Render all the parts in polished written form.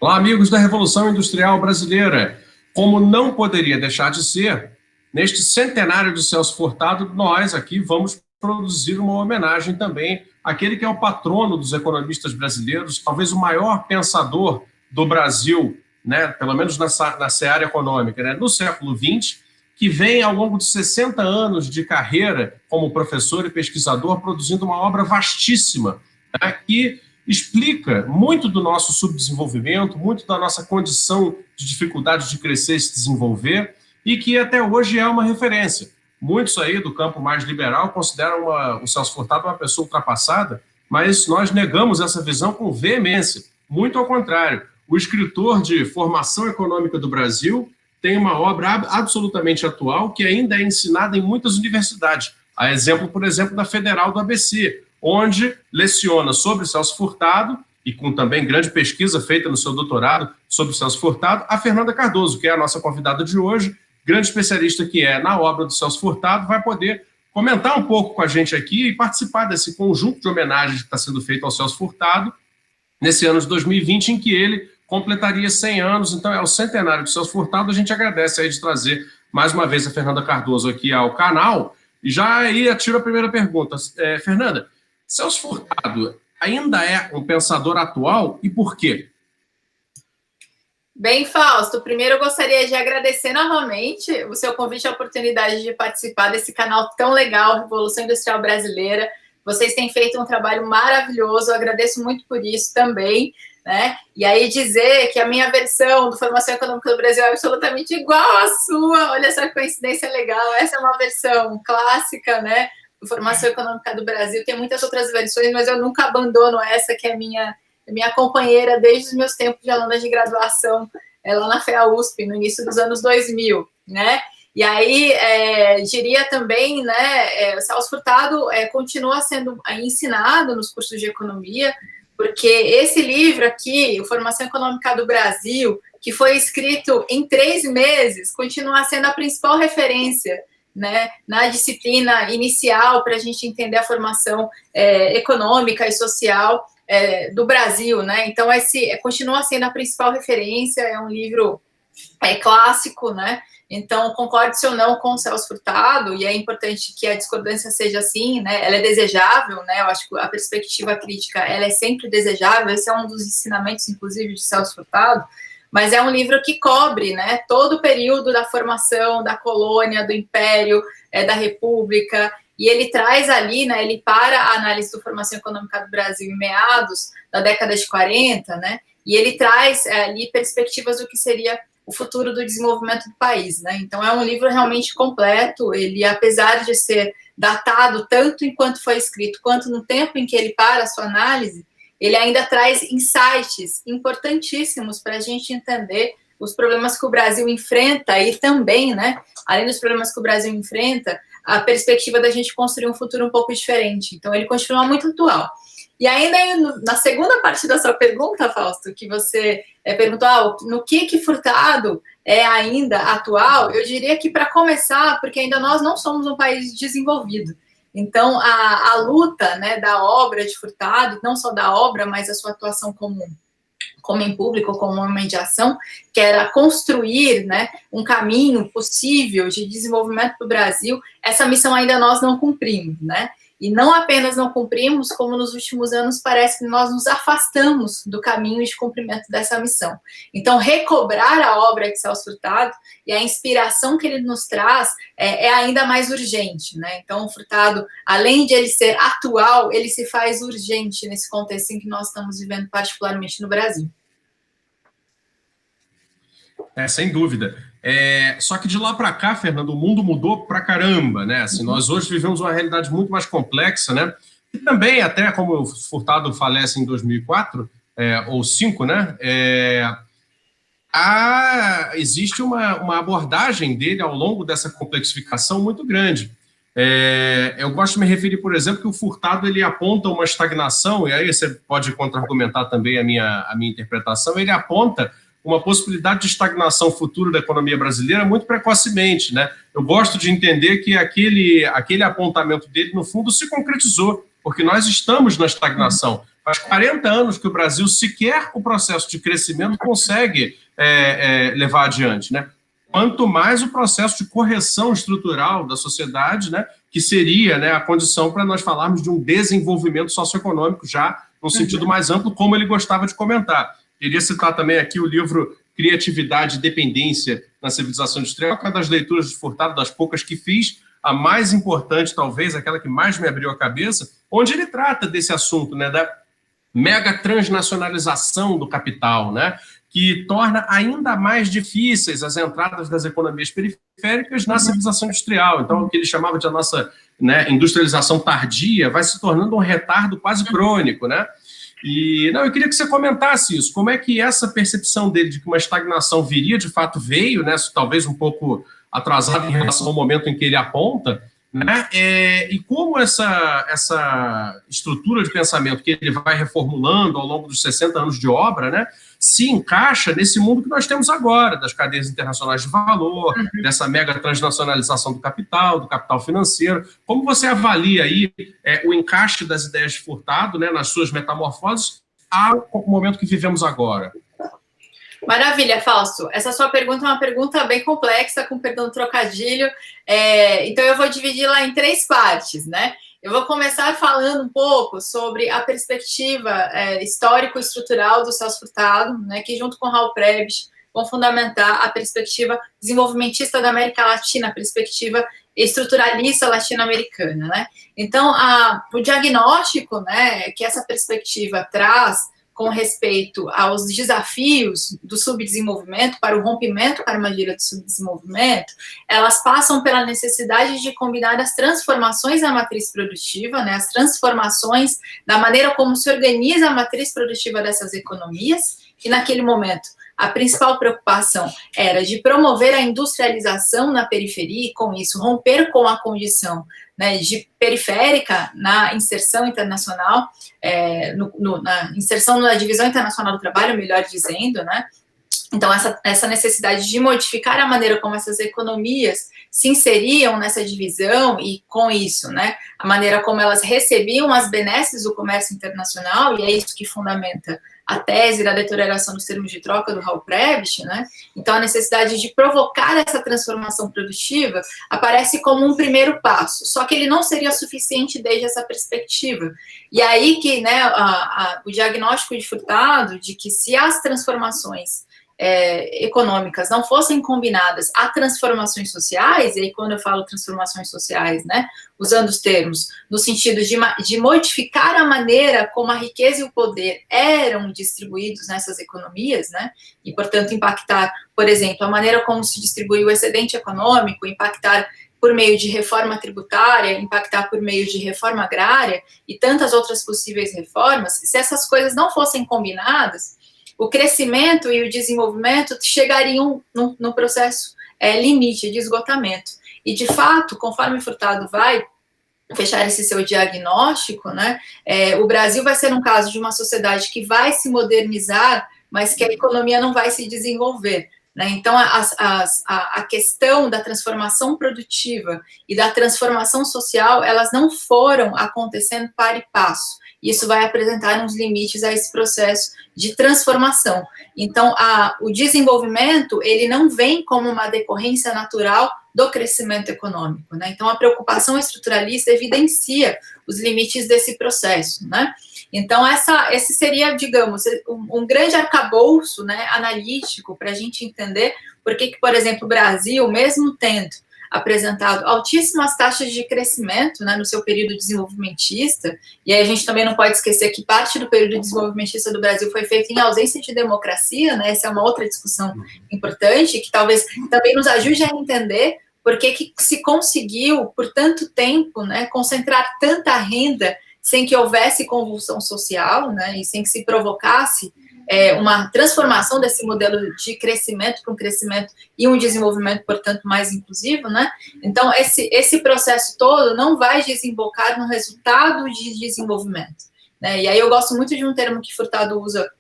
Olá, amigos da Revolução Industrial Brasileira. Como não poderia deixar de ser, neste centenário de Celso Furtado, nós aqui vamos produzir uma homenagem também àquele que é o patrono dos economistas brasileiros, talvez o maior pensador do Brasil, né, pelo menos na seara econômica, né, no século XX, que vem ao longo de 60 anos de carreira como professor e pesquisador, produzindo uma obra vastíssima, né, que explica muito do nosso subdesenvolvimento, muito da nossa condição de dificuldade de crescer e se desenvolver, e que até hoje é uma referência. Muitos aí do campo mais liberal consideram o Celso Furtado uma pessoa ultrapassada, mas nós negamos essa visão com veemência. Muito ao contrário, o escritor de Formação Econômica do Brasil tem uma obra absolutamente atual que ainda é ensinada em muitas universidades. A exemplo, por exemplo, da Federal do ABC, onde leciona sobre Celso Furtado, e com também grande pesquisa feita no seu doutorado sobre Celso Furtado, a Fernanda Cardoso, que é a nossa convidada de hoje, grande especialista que é na obra do Celso Furtado, vai poder comentar um pouco com a gente aqui e participar desse conjunto de homenagens que está sendo feito ao Celso Furtado, nesse ano de 2020, em que ele completaria 100 anos, então é o centenário de Celso Furtado. A gente agradece aí de trazer mais uma vez a Fernanda Cardoso aqui ao canal, e já aí atiro a primeira pergunta. Fernanda, Celso Furtado ainda é um pensador atual e por quê? Bem, Fausto, primeiro eu gostaria de agradecer novamente o seu convite e a oportunidade de participar desse canal tão legal, Revolução Industrial Brasileira. Vocês têm feito um trabalho maravilhoso, eu agradeço muito por isso também, né? E aí dizer que a minha versão do Formação Econômica do Brasil é absolutamente igual à sua, olha essa coincidência legal, essa é uma versão clássica, né? Formação Econômica do Brasil, tem muitas outras versões, mas eu nunca abandono essa, que é minha companheira desde os meus tempos de aluna de graduação, lá na FEA-USP, no início dos anos 2000, né? E aí, diria também, né, o Celso Furtado continua sendo ensinado nos cursos de economia, porque esse livro aqui, o Formação Econômica do Brasil, que foi escrito em 3 meses, continua sendo a principal referência, né, na disciplina inicial para a gente entender a formação econômica e social do Brasil, né? Então continua sendo a principal referência, é um livro clássico, né? Então, concorde-se ou não com o Celso Furtado, e é importante que a discordância seja assim, né? Ela é desejável, né? Eu acho que a perspectiva crítica ela é sempre desejável, esse é um dos ensinamentos, inclusive, de Celso Furtado, mas é um livro que cobre, né, todo o período da formação da colônia, do império, da república, e ele traz ali, né, ele para a análise da formação econômica do Brasil em meados da década de 40, né, e ele traz ali perspectivas do que seria o futuro do desenvolvimento do país, né. Então é um livro realmente completo, ele, apesar de ser datado tanto enquanto foi escrito, quanto no tempo em que ele para a sua análise, ele ainda traz insights importantíssimos para a gente entender os problemas que o Brasil enfrenta e também, né, além dos problemas que o Brasil enfrenta, a perspectiva da gente construir um futuro um pouco diferente. Então, ele continua muito atual. E ainda na segunda parte da sua pergunta, Fausto, que você perguntou no que Furtado é ainda atual, eu diria que, para começar, porque ainda nós não somos um país desenvolvido. Então, a luta, né, da obra de Furtado, não só da obra, mas a sua atuação como em público, como uma mediação, que era construir, né, um caminho possível de desenvolvimento para o Brasil, essa missão ainda nós não cumprimos, né? E não apenas não cumprimos, como nos últimos anos parece que nós nos afastamos do caminho de cumprimento dessa missão. Então, recobrar a obra de Celso Furtado e a inspiração que ele nos traz é ainda mais urgente, né? Então, o Furtado, além de ele ser atual, ele se faz urgente nesse contexto em que nós estamos vivendo, particularmente no Brasil. Sem dúvida. Só que de lá para cá, Fernando, o mundo mudou para caramba, né? Assim, nós hoje vivemos uma realidade muito mais complexa, né? E também, até como o Furtado falece em 2004, ou 2005, né? Existe uma abordagem dele ao longo dessa complexificação muito grande. Eu gosto de me referir, por exemplo, que o Furtado ele aponta uma estagnação, e aí você pode contra-argumentar também a minha interpretação, ele aponta uma possibilidade de estagnação futura da economia brasileira muito precocemente, né? Eu gosto de entender que aquele apontamento dele, no fundo, se concretizou, porque nós estamos na estagnação. Faz 40 anos que o Brasil sequer o processo de crescimento consegue levar adiante, né? Quanto mais o processo de correção estrutural da sociedade, né, que seria, né, a condição para nós falarmos de um desenvolvimento socioeconômico já no sentido mais amplo, como ele gostava de comentar. Queria citar também aqui o livro Criatividade e Dependência na Civilização Industrial, que é uma das leituras de Furtado, das poucas que fiz, a mais importante, talvez, aquela que mais me abriu a cabeça, onde ele trata desse assunto, né, da mega transnacionalização do capital, né, que torna ainda mais difíceis as entradas das economias periféricas na civilização industrial. Então, o que ele chamava de a nossa, né, industrialização tardia vai se tornando um retardo quase crônico, né? E não, eu queria que você comentasse isso. Como é que essa percepção dele de que uma estagnação viria, de fato veio, né, talvez um pouco atrasada em relação ao momento em que ele aponta, né? E como essa estrutura de pensamento que ele vai reformulando ao longo dos 60 anos de obra, né, se encaixa nesse mundo que nós temos agora, das cadeias internacionais de valor, dessa mega transnacionalização do capital financeiro. Como você avalia aí o encaixe das ideias de Furtado, né, nas suas metamorfoses ao momento que vivemos agora? Maravilha, Fausto. Essa sua pergunta é uma pergunta bem complexa, com perdão do trocadilho. Então, eu vou dividi-la em 3 partes, né? Eu vou começar falando um pouco sobre a perspectiva histórico-estrutural do Celso Furtado, né, que, junto com Raul Prebisch, vão fundamentar a perspectiva desenvolvimentista da América Latina, a perspectiva estruturalista latino-americana, né? Então, o diagnóstico, né, que essa perspectiva traz com respeito aos desafios do subdesenvolvimento, para o rompimento com a armadilha do subdesenvolvimento, elas passam pela necessidade de combinar as transformações da matriz produtiva, né, as transformações da maneira como se organiza a matriz produtiva dessas economias, que naquele momento a principal preocupação era de promover a industrialização na periferia e, com isso, romper com a condição, né, de periférica na inserção internacional, na inserção na divisão internacional do trabalho, melhor dizendo, né? Então, essa necessidade de modificar a maneira como essas economias se inseriam nessa divisão e, com isso, né, a maneira como elas recebiam as benesses do comércio internacional, e é isso que fundamenta a tese da deterioração dos termos de troca do Raul Prebisch, né? Então, a necessidade de provocar essa transformação produtiva aparece como um primeiro passo, só que ele não seria suficiente desde essa perspectiva. E aí que, né, o diagnóstico de Furtado de que se as transformações econômicas não fossem combinadas a transformações sociais, e aí quando eu falo transformações sociais, né, usando os termos no sentido de modificar a maneira como a riqueza e o poder eram distribuídos nessas economias, né, e portanto impactar, por exemplo, a maneira como se distribui o excedente econômico, impactar por meio de reforma tributária, impactar por meio de reforma agrária e tantas outras possíveis reformas, se essas coisas não fossem combinadas, o crescimento e o desenvolvimento chegariam no processo limite de esgotamento. E, de fato, conforme Furtado vai fechar esse seu diagnóstico, né, o Brasil vai ser um caso de uma sociedade que vai se modernizar, mas que a economia não vai se desenvolver. Né? Então, a questão da transformação produtiva e da transformação social, elas não foram acontecendo para e passo. Isso vai apresentar uns limites a esse processo de transformação. Então, o desenvolvimento, ele não vem como uma decorrência natural do crescimento econômico, né? Então, a preocupação estruturalista evidencia os limites desse processo, né? Então, esse seria, digamos, um grande arcabouço, né, analítico para a gente entender por que, por exemplo, o Brasil, mesmo tendo apresentado altíssimas taxas de crescimento, né, no seu período desenvolvimentista, e aí a gente também não pode esquecer que parte do período desenvolvimentista do Brasil foi feito em ausência de democracia, né, essa é uma outra discussão importante, que talvez também nos ajude a entender por que se conseguiu, por tanto tempo, né, concentrar tanta renda sem que houvesse convulsão social, né, e sem que se provocasse uma transformação desse modelo de crescimento para um crescimento e um desenvolvimento, portanto, mais inclusivo, né? Então, esse processo todo não vai desembocar no resultado de desenvolvimento, né? E aí eu gosto muito de um termo que Furtado usa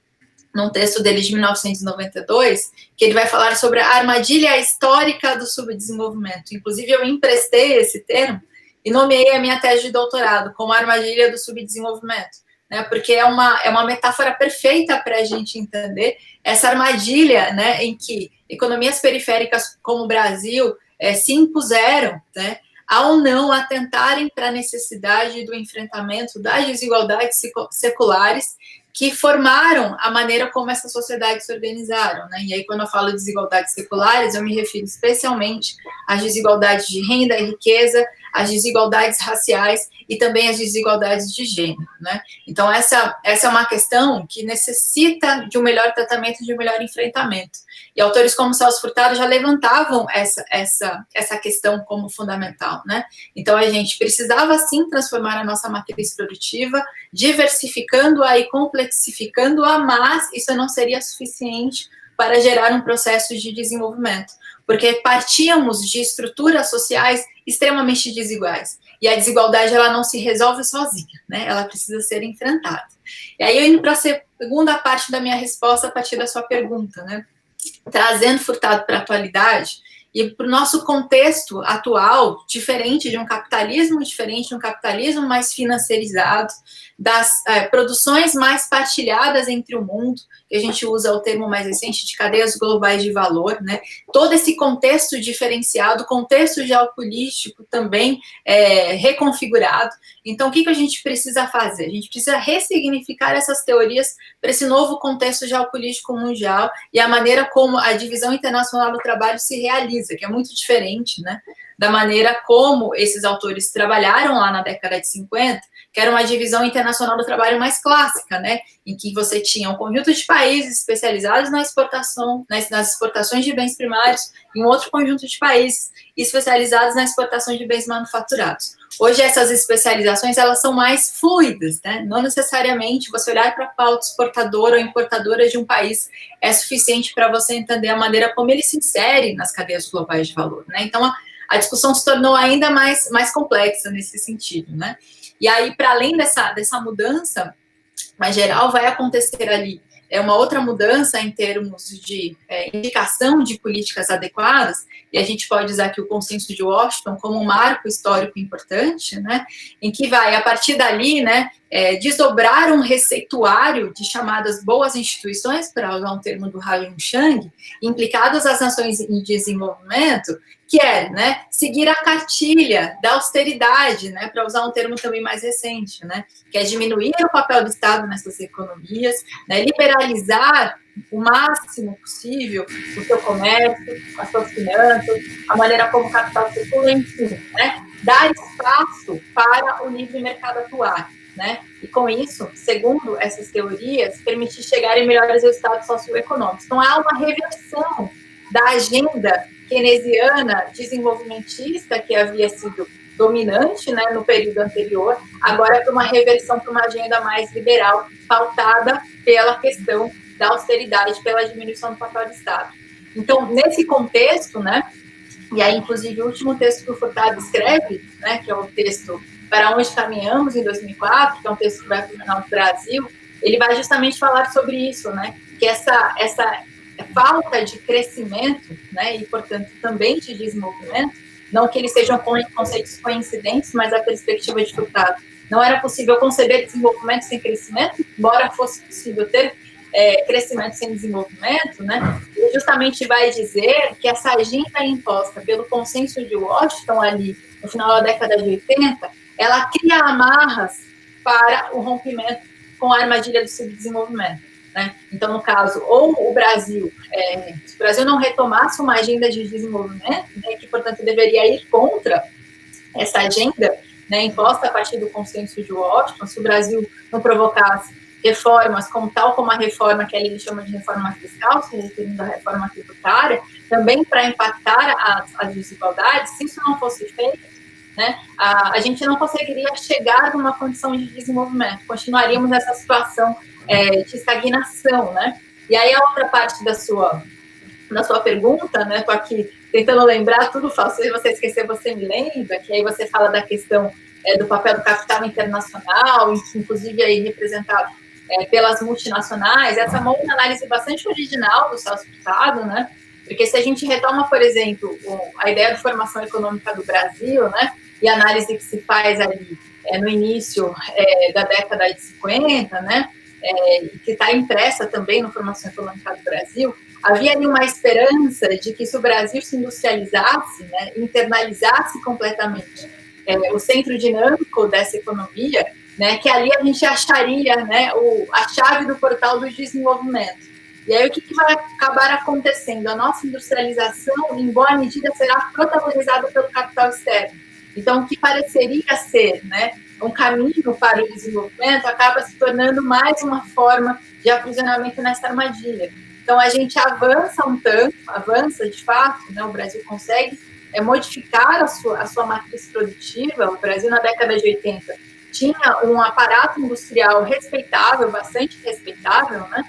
num texto dele de 1992, que ele vai falar sobre a armadilha histórica do subdesenvolvimento. Inclusive, eu emprestei esse termo e nomeei a minha tese de doutorado como a armadilha do subdesenvolvimento, né, porque é uma metáfora perfeita para a gente entender essa armadilha, né, em que economias periféricas como o Brasil se impuseram, né, ao não atentarem para a necessidade do enfrentamento das desigualdades seculares que formaram a maneira como essas sociedades se organizaram, né? E aí, quando eu falo de desigualdades seculares, eu me refiro especialmente às desigualdades de renda e riqueza, às desigualdades raciais e também às desigualdades de gênero, né? Então, essa é uma questão que necessita de um melhor tratamento, de um melhor enfrentamento. E autores como Celso Furtado já levantavam essa questão como fundamental, né? Então, a gente precisava, sim, transformar a nossa matriz produtiva, diversificando-a e complexificando-a, mas isso não seria suficiente para gerar um processo de desenvolvimento, porque partíamos de estruturas sociais extremamente desiguais, e a desigualdade ela não se resolve sozinha, né? Ela precisa ser enfrentada. E aí, eu indo para a segunda parte da minha resposta a partir da sua pergunta, né? Trazendo Furtado para a atualidade e para o nosso contexto atual, diferente de um capitalismo mais financiarizado, das produções mais partilhadas entre o mundo, que a gente usa o termo mais recente de cadeias globais de valor, né? Todo esse contexto diferenciado, contexto geopolítico também reconfigurado. Então, o que a gente precisa fazer? A gente precisa ressignificar essas teorias para esse novo contexto geopolítico mundial e a maneira como a divisão internacional do trabalho se realiza, que é muito diferente, né, da maneira como esses autores trabalharam lá na década de 50, que era uma divisão internacional do trabalho mais clássica, né, em que você tinha um conjunto de países especializados na exportação, nas exportações de bens primários, e um outro conjunto de países especializados na exportação de bens manufaturados. Hoje, essas especializações, elas são mais fluidas, né? Não necessariamente você olhar para a pauta exportadora ou importadora de um país é suficiente para você entender a maneira como ele se insere nas cadeias globais de valor, né? Então, a discussão se tornou ainda mais complexa nesse sentido, né? E aí, para além dessa mudança mais geral, vai acontecer ali uma outra mudança em termos de indicação de políticas adequadas, e a gente pode usar aqui o Consenso de Washington como um marco histórico importante, né, em que vai, a partir dali, né, desdobrar um receituário de chamadas boas instituições, para usar um termo do Haiyang Chang, implicadas às nações em desenvolvimento, que é, né, seguir a cartilha da austeridade, né, para usar um termo também mais recente, né, que é diminuir o papel do Estado nessas economias, né, liberalizar o máximo possível o seu comércio, as suas finanças, a maneira como o capital circula, enfim, né, dar espaço para o livre mercado atuar, né, e com isso, segundo essas teorias, permitir chegar em melhores resultados socioeconômicos. Então, há uma reversão da agenda keynesiana desenvolvimentista que havia sido dominante, né, no período anterior, agora para uma reversão para uma agenda mais liberal, pautada pela questão da austeridade, pela diminuição do papel do Estado. Então, nesse contexto, né, e aí, inclusive, o último texto que o Furtado escreve, né, que é o texto Para Onde Caminhamos, em 2004, que é um texto que vai para o Jornal do Brasil, ele vai justamente falar sobre isso, né, que essa falta de crescimento, né, e, portanto, também de desenvolvimento, não que eles sejam conceitos coincidentes, mas a perspectiva de Furtado. Não era possível conceber desenvolvimento sem crescimento, embora fosse possível ter crescimento sem desenvolvimento, né? Ele justamente vai dizer que essa agenda imposta pelo Consenso de Washington ali, no final da década de 80, ela cria amarras para o rompimento com a armadilha do subdesenvolvimento. Né? Então, no caso, ou o Brasil, se o Brasil não retomasse uma agenda de desenvolvimento, né, que, portanto, deveria ir contra essa agenda, né, imposta a partir do Consenso de Washington, se o Brasil não provocasse reformas, tal como a reforma que ele chama de reforma fiscal, se referindo à reforma tributária, também para impactar as desigualdades, se isso não fosse feito, né, a gente não conseguiria chegar numa condição de desenvolvimento, continuaríamos nessa situação de estagnação, né? E aí a outra parte da sua pergunta, né? Estou aqui tentando lembrar tudo, se você esquecer, você me lembra, que aí você fala da questão do papel do capital internacional, inclusive aí representado pelas multinacionais. Essa é uma análise bastante original do Celso Furtado, né? Porque se a gente retoma, por exemplo, a ideia de formação econômica do Brasil, né? E a análise que se faz ali no início da década de 50, né, que está impressa também no Formação Econômica do Brasil, havia ali uma esperança de que se o Brasil se industrializasse, né, internalizasse completamente o centro dinâmico dessa economia, né, que ali a gente acharia, né, a chave do portal do desenvolvimento. E aí o que vai acabar acontecendo? A nossa industrialização, em boa medida, será protagonizada pelo capital externo. Então, o que pareceria ser, né, um caminho para o desenvolvimento acaba se tornando mais uma forma de aprisionamento nessa armadilha. Então, a gente avança um tanto, avança de fato, né, o Brasil consegue modificar a sua matriz produtiva. O Brasil, na década de 80, tinha um aparato industrial respeitável, bastante respeitável, né?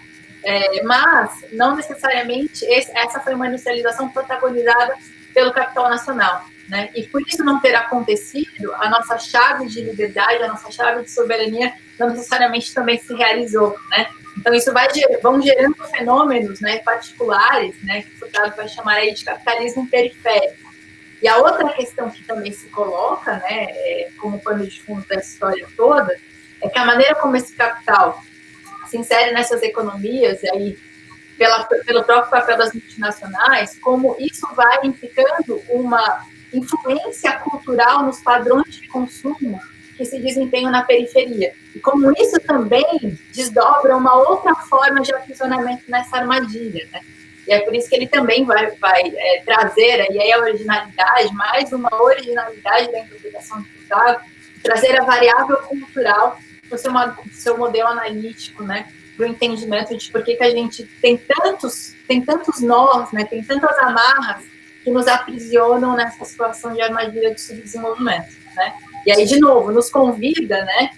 Mas não necessariamente essa foi uma industrialização protagonizada pelo capital nacional, né? E por isso não ter acontecido, a nossa chave de liberdade, a nossa chave de soberania não necessariamente também se realizou, né? Então isso vão gerando fenômenos, né, particulares, né, que o Furtado vai chamar aí de capitalismo periférico. E a outra questão que também se coloca, né, como pano de fundo dessa história toda, é que a maneira como esse capital se insere nessas economias, e aí, pelo próprio papel das multinacionais, como isso vai implicando uma influência cultural nos padrões de consumo que se desempenham na periferia. E como isso também desdobra uma outra forma de aprisionamento nessa armadilha, né? E é por isso que ele também vai trazer, e aí a originalidade, mais uma originalidade da interpretação do Furtado, trazer a variável cultural para o seu modelo analítico, né, para o entendimento de por que a gente tem tantos nós, né, tem tantas amarras que nos aprisionam nessa situação de armadilha de subdesenvolvimento, né? E aí, de novo, nos convida, né,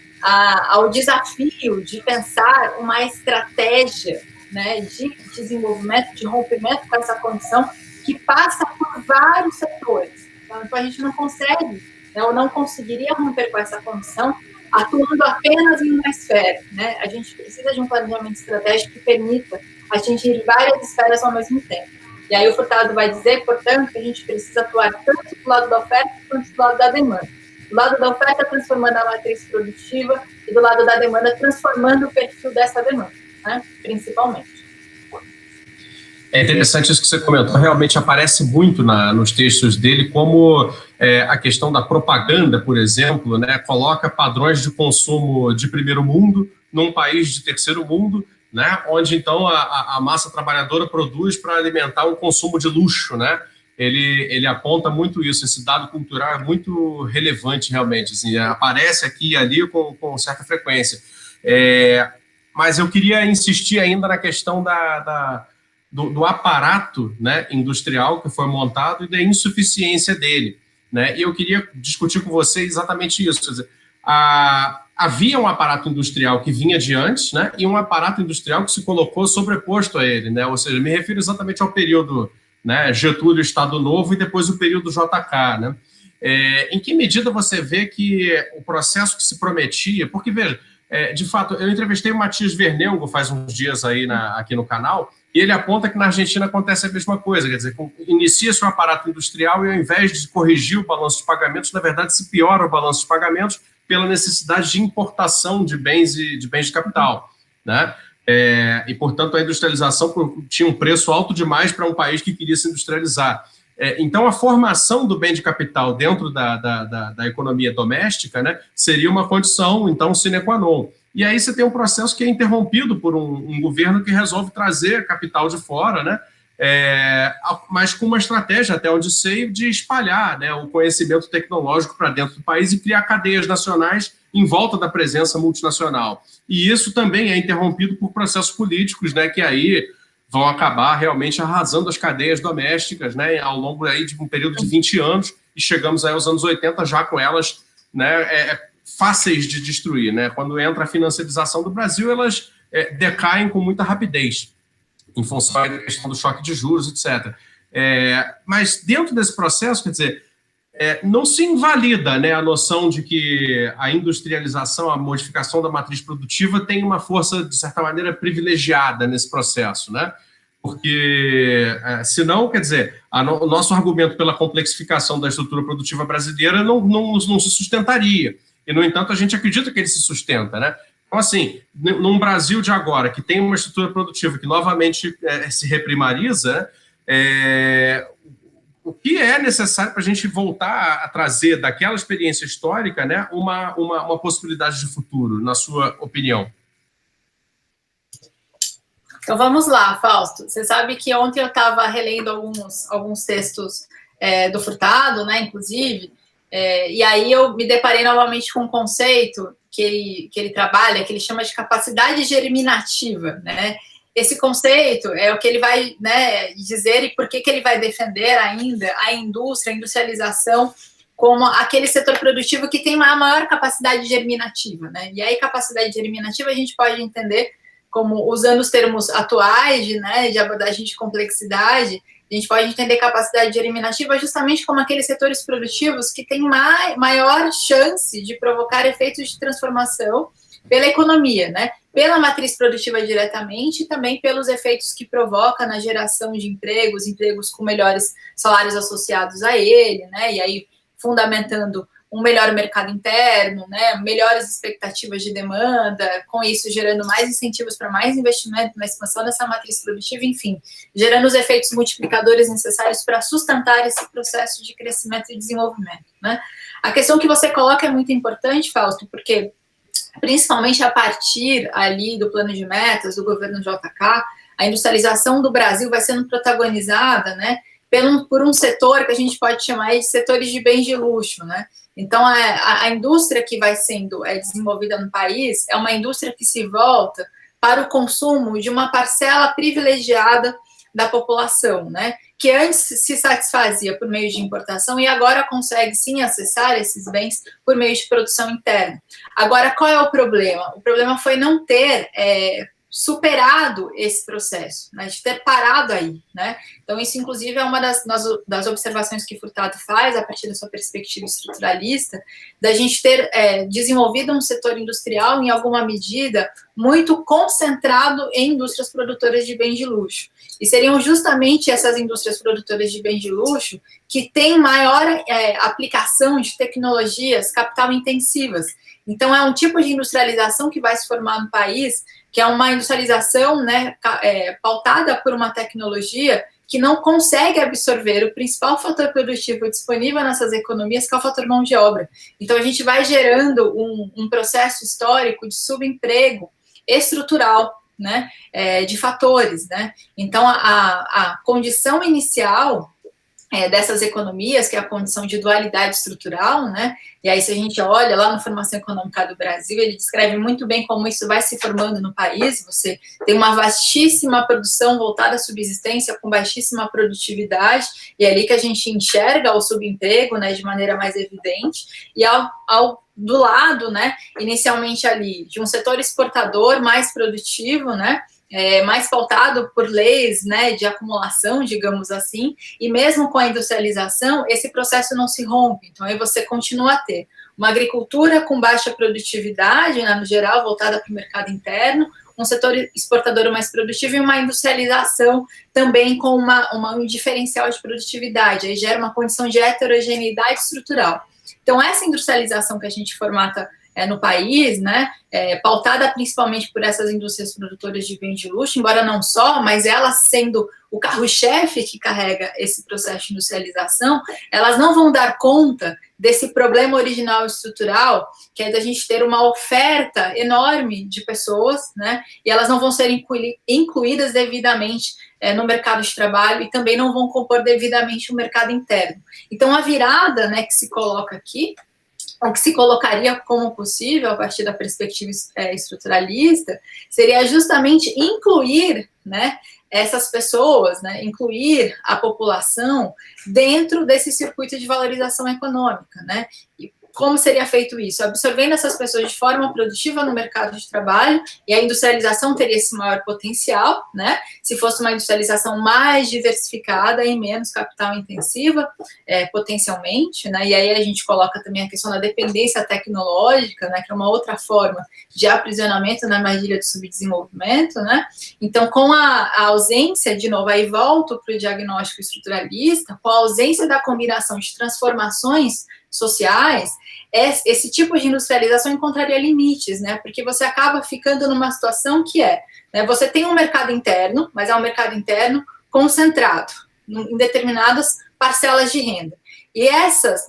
ao desafio de pensar uma estratégia, né, de desenvolvimento, de rompimento com essa condição que passa por vários setores. Então, a gente não consegue, né, ou não conseguiria romper com essa condição atuando apenas em uma esfera, né? A gente precisa de um planejamento estratégico que permita atingir várias esferas ao mesmo tempo. E aí o Furtado vai dizer, portanto, que a gente precisa atuar tanto do lado da oferta quanto do lado da demanda. Do lado da oferta, transformando a matriz produtiva, e do lado da demanda, transformando o perfil dessa demanda, né? Principalmente. É interessante isso que você comentou, realmente aparece muito nos textos dele, como a questão da propaganda, por exemplo, né, coloca padrões de consumo de primeiro mundo num país de terceiro mundo, né, onde então a massa trabalhadora produz para alimentar um consumo de luxo, né? Ele aponta muito isso, esse dado cultural é muito relevante realmente, assim, aparece aqui e ali com certa frequência. Mas eu queria insistir ainda na questão do aparato, né, industrial que foi montado e da insuficiência dele, né? E eu queria discutir com você exatamente isso. Quer dizer, havia um aparato industrial que vinha de antes, né, e um aparato industrial que se colocou sobreposto a ele, né? Ou seja, me refiro exatamente ao período, né, Getúlio, Estado Novo, e depois o período JK, né? Em que medida você vê que o processo que se prometia, porque, veja, de fato, eu entrevistei o Matias Vernengo faz uns dias aí aqui no canal, e ele aponta que na Argentina acontece a mesma coisa, quer dizer, inicia-se um aparato industrial e ao invés de corrigir o balanço de pagamentos, na verdade se piora o balanço de pagamentos pela necessidade de importação de bens de capital, né? E, portanto, a industrialização tinha um preço alto demais para um país que queria se industrializar. Então, a formação do bem de capital dentro da economia doméstica, né, seria uma condição, então, sine qua non. E aí você tem um processo que é interrompido por um governo que resolve trazer capital de fora, né, mas com uma estratégia, até onde sei, de espalhar, né, o conhecimento tecnológico para dentro do país e criar cadeias nacionais em volta da presença multinacional. E isso também é interrompido por processos políticos, né, que aí vão acabar realmente arrasando as cadeias domésticas, né, ao longo aí de um período de 20 anos, e chegamos aí aos anos 80 já com elas, né, fáceis de destruir, né? Quando entra a financiarização do Brasil, elas decaem com muita rapidez, em função da questão do choque de juros, etc. Mas dentro desse processo, quer dizer, não se invalida, né, a noção de que a industrialização, a modificação da matriz produtiva tem uma força, de certa maneira, privilegiada nesse processo, né? Porque, senão, quer dizer, o nosso argumento pela complexificação da estrutura produtiva brasileira não se sustentaria. e, no entanto, a gente acredita que ele se sustenta, né? Então, assim, num Brasil de agora, que tem uma estrutura produtiva que novamente se reprimariza, o que é necessário para a gente voltar a trazer daquela experiência histórica, né, uma possibilidade de futuro, na sua opinião? Então vamos lá, Fausto. Você sabe que ontem eu estava relendo alguns textos do Furtado, né, inclusive, e aí eu me deparei novamente com um conceito que ele trabalha, que ele chama de capacidade germinativa, né? Esse conceito é o que ele vai, né, dizer e por que ele vai defender ainda a indústria, a industrialização, como aquele setor produtivo que tem uma maior capacidade germinativa, né? E aí, capacidade germinativa a gente pode entender como, usando os termos atuais de abordagem de complexidade, a gente pode entender capacidade germinativa justamente como aqueles setores produtivos que têm maior chance de provocar efeitos de transformação pela economia, né? Pela matriz produtiva diretamente e também pelos efeitos que provoca na geração de empregos com melhores salários associados a ele, né? E aí fundamentando um melhor mercado interno, né? Melhores expectativas de demanda, com isso gerando mais incentivos para mais investimento na expansão dessa matriz produtiva, enfim, gerando os efeitos multiplicadores necessários para sustentar esse processo de crescimento e desenvolvimento, né? A questão que você coloca é muito importante, Fausto, porque principalmente a partir ali do plano de metas do governo JK, a industrialização do Brasil vai sendo protagonizada, né, por um setor que a gente pode chamar de setores de bens de luxo, né? Então, a indústria que vai sendo desenvolvida no país é uma indústria que se volta para o consumo de uma parcela privilegiada da população, né? Que antes se satisfazia por meio de importação e agora consegue, sim, acessar esses bens por meio de produção interna. Agora, qual é o problema? O problema foi não ter superado esse processo, né, de ter parado aí, né? Então, isso, inclusive, é uma das observações que Furtado faz, a partir da sua perspectiva estruturalista, da gente ter desenvolvido um setor industrial, em alguma medida, muito concentrado em indústrias produtoras de bens de luxo. E seriam justamente essas indústrias produtoras de bens de luxo que têm maior aplicação de tecnologias capital-intensivas. Então, é um tipo de industrialização que vai se formar no país, que é uma industrialização, né, pautada por uma tecnologia que não consegue absorver o principal fator produtivo disponível nessas economias, que é o fator mão de obra. Então, a gente vai gerando um processo histórico de subemprego estrutural, né, de fatores, né? Então, a condição inicial dessas economias, que é a condição de dualidade estrutural, né? E aí, se a gente olha lá no Formação Econômica do Brasil, ele descreve muito bem como isso vai se formando no país. Você tem uma vastíssima produção voltada à subsistência, com baixíssima produtividade, e é ali que a gente enxerga o subemprego, né, de maneira mais evidente, e do lado, né, inicialmente ali, de um setor exportador mais produtivo, né, mais pautado por leis, né, de acumulação, digamos assim, e mesmo com a industrialização, esse processo não se rompe. Então, aí você continua a ter uma agricultura com baixa produtividade, né, no geral, voltada para o mercado interno, um setor exportador mais produtivo e uma industrialização também com um diferencial de produtividade. Aí gera uma condição de heterogeneidade estrutural. Então, essa industrialização que a gente formata no país, né, pautada principalmente por essas indústrias produtoras de bens de luxo, embora não só, mas elas sendo o carro-chefe que carrega esse processo de industrialização, elas não vão dar conta desse problema original estrutural, que é da gente ter uma oferta enorme de pessoas, né, e elas não vão ser incluídas devidamente no mercado de trabalho e também não vão compor devidamente o mercado interno. Então, a virada, né, que se coloca aqui, o que se colocaria como possível a partir da perspectiva estruturalista, seria justamente incluir, né, essas pessoas, né, incluir a população dentro desse circuito de valorização econômica, né? E como seria feito isso? Absorvendo essas pessoas de forma produtiva no mercado de trabalho, e a industrialização teria esse maior potencial, né? Se fosse uma industrialização mais diversificada e menos capital intensiva, potencialmente, né? E aí a gente coloca também a questão da dependência tecnológica, né? Que é uma outra forma de aprisionamento na armadilha do subdesenvolvimento, né? Então, com a ausência, de novo, aí volto para o diagnóstico estruturalista, com a ausência da combinação de transformações sociais, esse tipo de industrialização encontraria limites, né? Porque você acaba ficando numa situação que né, você tem um mercado interno, mas é um mercado interno concentrado em determinadas parcelas de renda. E essas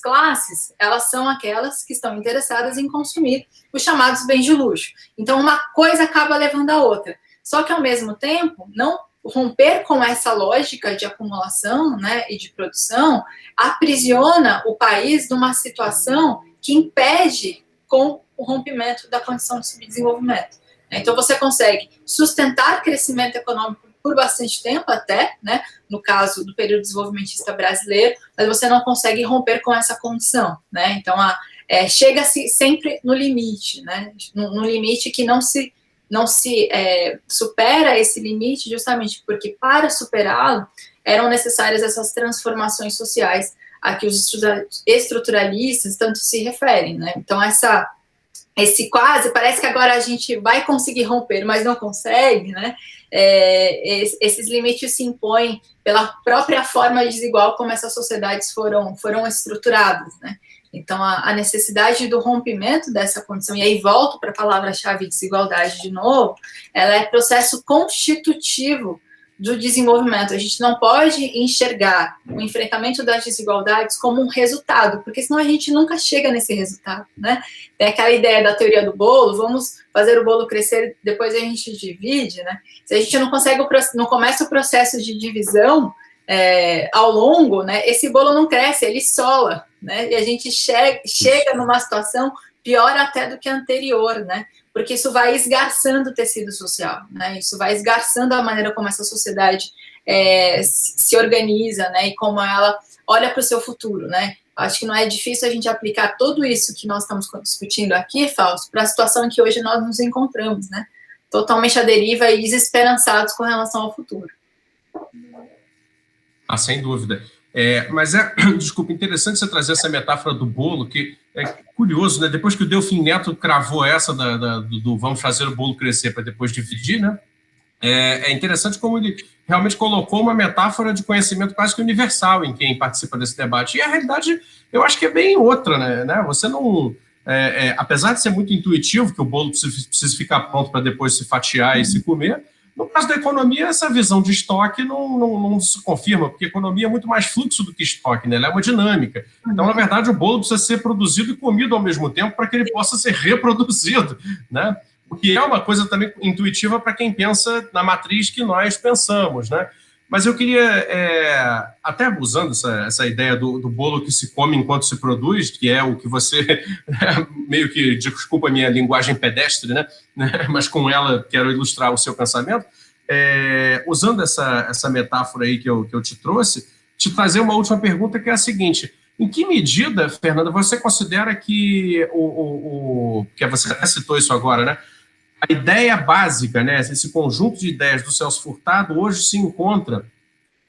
classes, elas são aquelas que estão interessadas em consumir os chamados bens de luxo. Então, uma coisa acaba levando a outra. Só que, ao mesmo tempo, não romper com essa lógica de acumulação, né, e de produção aprisiona o país numa situação que impede com o rompimento da condição de subdesenvolvimento. Então, você consegue sustentar crescimento econômico por bastante tempo até, né, no caso do período desenvolvimentista brasileiro, mas você não consegue romper com essa condição, né, então chega-se sempre no limite, né, no limite que não se supera esse limite justamente porque para superá-lo eram necessárias essas transformações sociais a que os estruturalistas tanto se referem, né, então esse quase, parece que agora a gente vai conseguir romper, mas não consegue, né? Esses limites se impõem pela própria forma desigual como essas sociedades foram estruturadas, né? Então, a necessidade do rompimento dessa condição, e aí volto para a palavra-chave desigualdade de novo, ela é processo constitutivo do desenvolvimento. A gente não pode enxergar o enfrentamento das desigualdades como um resultado, porque senão a gente nunca chega nesse resultado, né? Tem aquela ideia da teoria do bolo, vamos fazer o bolo crescer, depois a gente divide, né? Se a gente não começa o processo de divisão ao longo, né, esse bolo não cresce, ele sola, né? E a gente chega numa situação pior até do que a anterior, né? Porque isso vai esgarçando o tecido social, né? Isso vai esgarçando a maneira como essa sociedade se organiza, né? E como ela olha para o seu futuro, né? Acho que não é difícil a gente aplicar tudo isso que nós estamos discutindo aqui, Fausto, para a situação em que hoje nós nos encontramos, né? Totalmente à deriva e desesperançados com relação ao futuro. Sem dúvida. Mas desculpa, interessante você trazer essa metáfora do bolo, que é curioso, né? Depois que o Delfim Neto cravou essa do vamos fazer o bolo crescer para depois dividir, né? É interessante como ele realmente colocou uma metáfora de conhecimento quase que universal em quem participa desse debate. E a realidade, eu acho que é bem outra, né? Você não... apesar de ser muito intuitivo que o bolo precisa ficar pronto para depois se fatiar e se comer, no caso da economia, essa visão de estoque não se confirma, porque a economia é muito mais fluxo do que estoque, né? Ela é uma dinâmica. Então, na verdade, o bolo precisa ser produzido e comido ao mesmo tempo para que ele possa ser reproduzido, né? O que é uma coisa também intuitiva para quem pensa na matriz que nós pensamos, né? Mas eu queria, até usando essa ideia do bolo que se come enquanto se produz, que é o que você, meio que, desculpa a minha linguagem pedestre, né? Mas com ela quero ilustrar o seu pensamento, usando essa metáfora aí que eu te trouxe, te trazer uma última pergunta, que é a seguinte: em que medida, Fernanda, você considera que que você até citou isso agora, né? A ideia básica, né, esse conjunto de ideias do Celso Furtado hoje se encontra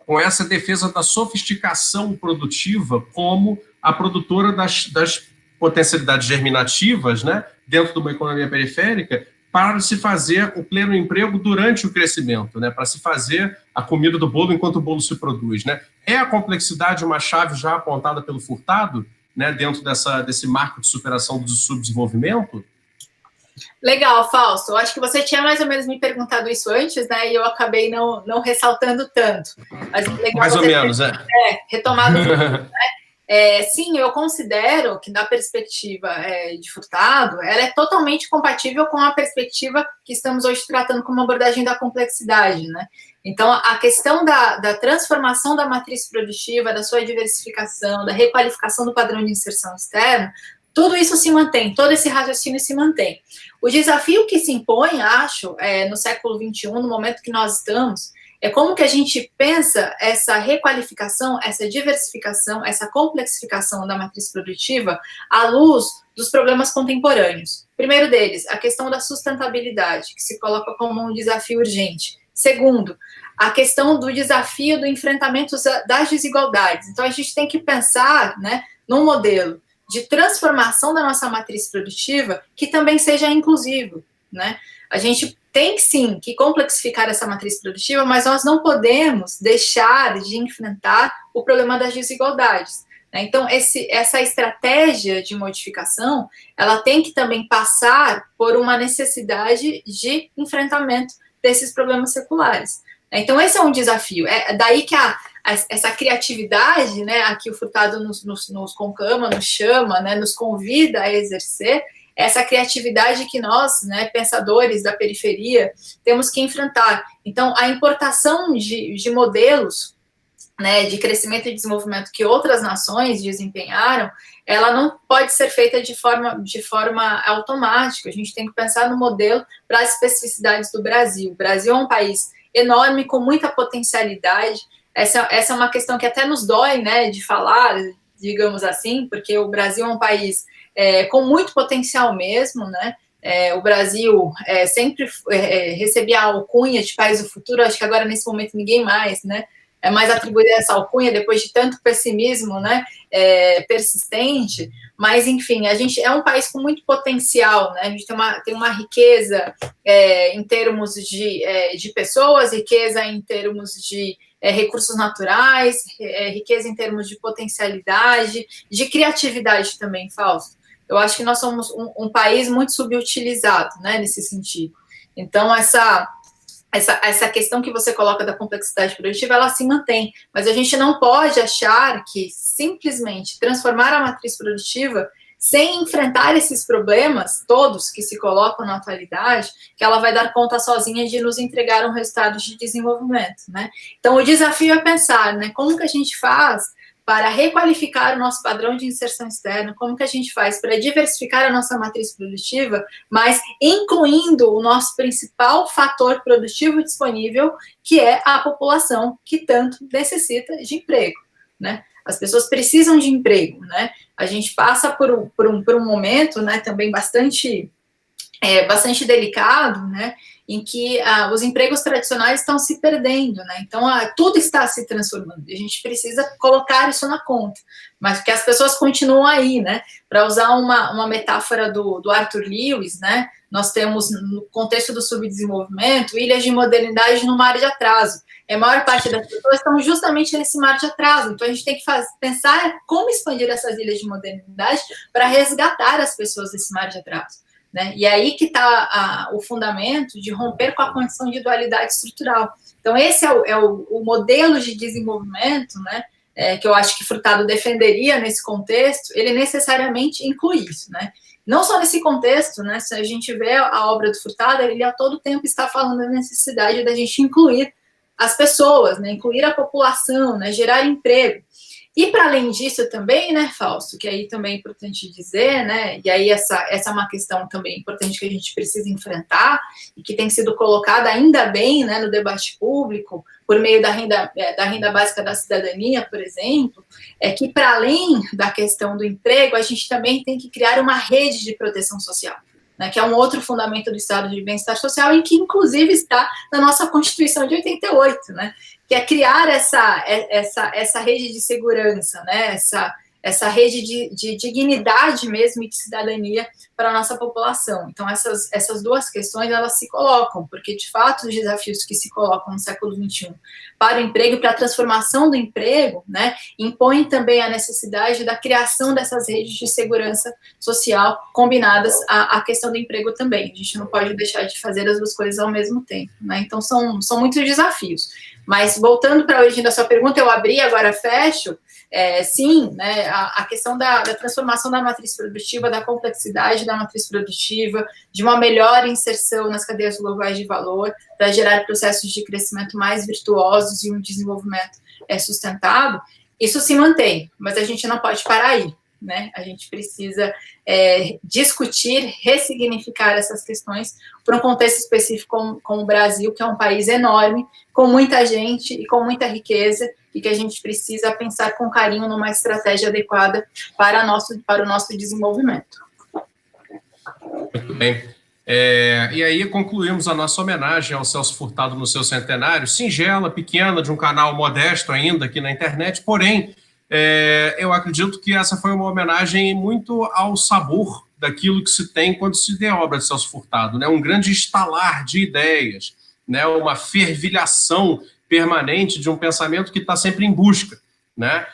com essa defesa da sofisticação produtiva como a produtora das potencialidades germinativas, né, dentro de uma economia periférica, para se fazer o pleno emprego durante o crescimento, né, para se fazer a comida do bolo enquanto o bolo se produz, né? É a complexidade uma chave já apontada pelo Furtado, né, dentro desse marco de superação do subdesenvolvimento? Legal, Fausto. Eu acho que você tinha mais ou menos me perguntado isso antes, né? E eu acabei não ressaltando tanto. Mas legal mais ou menos, retomado. Né? Sim, eu considero que da perspectiva de Furtado, ela é totalmente compatível com a perspectiva que estamos hoje tratando como abordagem da complexidade, né? Então, a questão da transformação da matriz produtiva, da sua diversificação, da requalificação do padrão de inserção externa, tudo isso se mantém, todo esse raciocínio se mantém. O desafio que se impõe, acho, no século XXI, no momento que nós estamos, é como que a gente pensa essa requalificação, essa diversificação, essa complexificação da matriz produtiva à luz dos problemas contemporâneos. Primeiro deles, a questão da sustentabilidade, que se coloca como um desafio urgente. Segundo, a questão do desafio do enfrentamento das desigualdades. Então, a gente tem que pensar, né, num modelo de transformação da nossa matriz produtiva que também seja inclusivo, né? A gente tem, sim, que complexificar essa matriz produtiva, mas nós não podemos deixar de enfrentar o problema das desigualdades. Então, essa estratégia de modificação, ela tem que também passar por uma necessidade de enfrentamento desses problemas seculares. Então, esse é um desafio. É daí que essa criatividade, né, aqui o Furtado nos conclama, nos chama, né, nos convida a exercer, essa criatividade que nós, né, pensadores da periferia, temos que enfrentar. Então, a importação de modelos, né, de crescimento e desenvolvimento que outras nações desempenharam, ela não pode ser feita de forma automática. A gente tem que pensar no modelo para as especificidades do Brasil. O Brasil é um país enorme, com muita potencialidade. Essa é uma questão que até nos dói, né, de falar, digamos assim, porque o Brasil é um país com muito potencial mesmo, né? O Brasil sempre recebia a alcunha de país do futuro, acho que agora nesse momento ninguém mais, né? É mais atribuída essa alcunha depois de tanto pessimismo, né, persistente, mas enfim, a gente é um país com muito potencial, né, a gente tem uma riqueza em termos de pessoas, riqueza em termos de recursos naturais, riqueza em termos de potencialidade, de criatividade também, Fausto. Eu acho que nós somos um país muito subutilizado, né, nesse sentido. Então, essa questão que você coloca da complexidade produtiva, ela se mantém, mas a gente não pode achar que simplesmente transformar a matriz produtiva sem enfrentar esses problemas todos que se colocam na atualidade, que ela vai dar conta sozinha de nos entregar um resultado de desenvolvimento, né? Então, o desafio é pensar, né, como que a gente faz para requalificar o nosso padrão de inserção externa, como que a gente faz para diversificar a nossa matriz produtiva, mas incluindo o nosso principal fator produtivo disponível, que é a população que tanto necessita de emprego, né? As pessoas precisam de emprego, né? A gente passa por um momento, né, também bastante delicado, né, em que os empregos tradicionais estão se perdendo, né, então tudo está se transformando, a gente precisa colocar isso na conta, mas que as pessoas continuam aí, né, para usar uma metáfora do Arthur Lewis, né, nós temos, no contexto do subdesenvolvimento, ilhas de modernidade no mar de atraso, a maior parte das pessoas estão justamente nesse mar de atraso, então a gente tem que pensar como expandir essas ilhas de modernidade para resgatar as pessoas desse mar de atraso. Né? E aí que está o fundamento de romper com a condição de dualidade estrutural. Então, esse é o modelo de desenvolvimento, né, que eu acho que Furtado defenderia nesse contexto, ele necessariamente inclui isso. Né? Não só nesse contexto, né, se a gente vê a obra do Furtado, ele a todo tempo está falando da necessidade da gente incluir as pessoas, né, incluir a população, né, gerar emprego. E para além disso também, né, Fausto, que aí também é importante dizer, né, e aí essa é uma questão também importante que a gente precisa enfrentar e que tem sido colocada ainda bem, né, no debate público, por meio da renda básica da cidadania, por exemplo, é que para além da questão do emprego, a gente também tem que criar uma rede de proteção social, né, que é um outro fundamento do Estado de Bem-Estar Social e que, inclusive, está na nossa Constituição de 88, né, que é criar essa rede de segurança, né, essa rede de dignidade mesmo e de cidadania para a nossa população. Então, essas duas questões, elas se colocam, porque, de fato, os desafios que se colocam no século XXI para o emprego e para a transformação do emprego, né, impõem também a necessidade da criação dessas redes de segurança social combinadas à questão do emprego também. A gente não pode deixar de fazer as duas coisas ao mesmo tempo, né? Então, são muitos desafios. Mas, voltando para a origem da sua pergunta, eu abri, agora fecho. Sim, né, a questão da transformação da matriz produtiva, da complexidade da matriz produtiva, de uma melhor inserção nas cadeias globais de valor, para gerar processos de crescimento mais virtuosos e um desenvolvimento sustentável, isso se mantém, mas a gente não pode parar aí, né? A gente precisa discutir, ressignificar essas questões para um contexto específico como o Brasil, que é um país enorme, com muita gente e com muita riqueza, e que a gente precisa pensar com carinho numa estratégia adequada para o nosso desenvolvimento. Muito bem. E aí concluímos a nossa homenagem ao Celso Furtado no seu centenário, singela, pequena, de um canal modesto ainda aqui na internet, porém, eu acredito que essa foi uma homenagem muito ao sabor daquilo que se tem quando se dê a obra de Celso Furtado, né? Um grande estalar de ideias, né? Uma fervilhação permanente de um pensamento que está sempre em busca, né?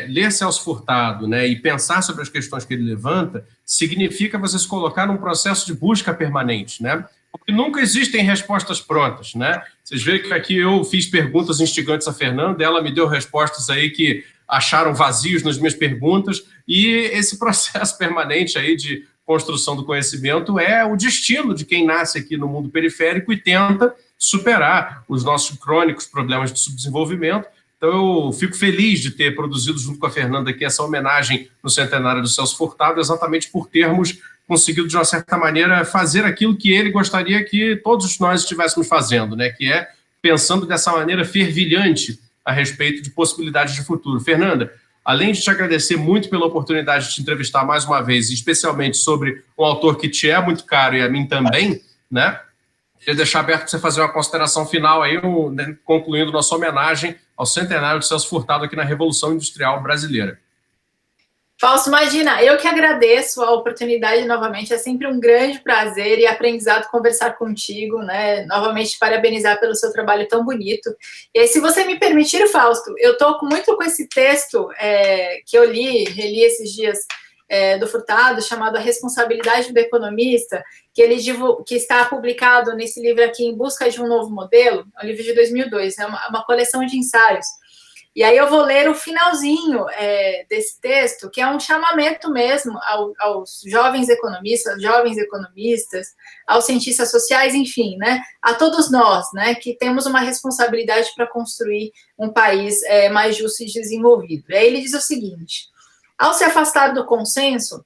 ler Celso Furtado, né, e pensar sobre as questões que ele levanta, significa você se colocar num processo de busca permanente, né? Porque nunca existem respostas prontas, né? Vocês veem que aqui eu fiz perguntas instigantes a Fernanda, ela me deu respostas aí que acharam vazios nas minhas perguntas, e esse processo permanente aí de construção do conhecimento é o destino de quem nasce aqui no mundo periférico e tenta superar os nossos crônicos problemas de subdesenvolvimento. Então, eu fico feliz de ter produzido, junto com a Fernanda, aqui essa homenagem no centenário do Celso Furtado, exatamente por termos conseguido, de uma certa maneira, fazer aquilo que ele gostaria que todos nós estivéssemos fazendo, né? Que é pensando dessa maneira fervilhante a respeito de possibilidades de futuro. Fernanda, além de te agradecer muito pela oportunidade de te entrevistar mais uma vez, especialmente sobre um autor que te é muito caro e a mim também, né? Queria deixar aberto para você fazer uma consideração final aí, né, concluindo nossa homenagem ao centenário de Celso Furtado aqui na Revolução Industrial Brasileira. Fausto, imagina, eu que agradeço a oportunidade novamente, é sempre um grande prazer e aprendizado conversar contigo, né? Novamente, parabenizar pelo seu trabalho tão bonito. E aí, se você me permitir, Fausto, eu estou muito com esse texto que eu reli esses dias, do Furtado, chamado A Responsabilidade do Economista, que está publicado nesse livro aqui, Em Busca de um Novo Modelo, é um livro de 2002, é uma coleção de ensaios. E aí eu vou ler o finalzinho desse texto, que é um chamamento mesmo aos jovens economistas, aos cientistas sociais, enfim, né, a todos nós, né, que temos uma responsabilidade para construir um país mais justo e desenvolvido. E aí ele diz o seguinte: ao se afastar do consenso,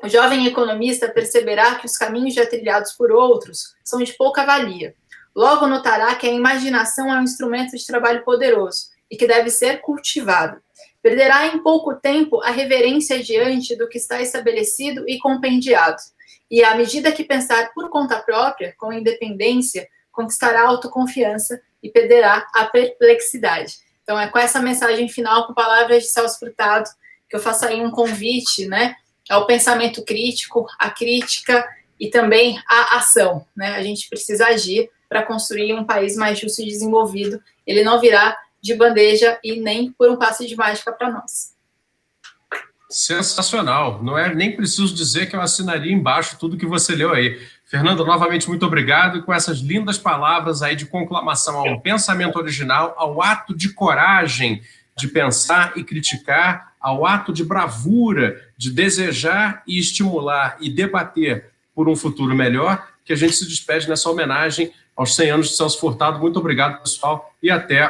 o jovem economista perceberá que os caminhos já trilhados por outros são de pouca valia. Logo notará que a imaginação é um instrumento de trabalho poderoso e que deve ser cultivado. Perderá em pouco tempo a reverência diante do que está estabelecido e compendiado. E à medida que pensar por conta própria, com independência, conquistará a autoconfiança e perderá a perplexidade. Então, é com essa mensagem final, com palavras de Celso Furtado, que eu faço aí um convite, né, ao pensamento crítico, à crítica e também à ação, né? A gente precisa agir para construir um país mais justo e desenvolvido. Ele não virá de bandeja e nem por um passe de mágica para nós. Sensacional. Não é nem preciso dizer que eu assinaria embaixo tudo que você leu aí. Fernando, novamente, muito obrigado. E com essas lindas palavras aí de conclamação ao pensamento original, ao ato de coragem de pensar e criticar, ao ato de bravura de desejar e estimular e debater por um futuro melhor, que a gente se despede nessa homenagem aos 100 anos de Celso Furtado. Muito obrigado, pessoal, e até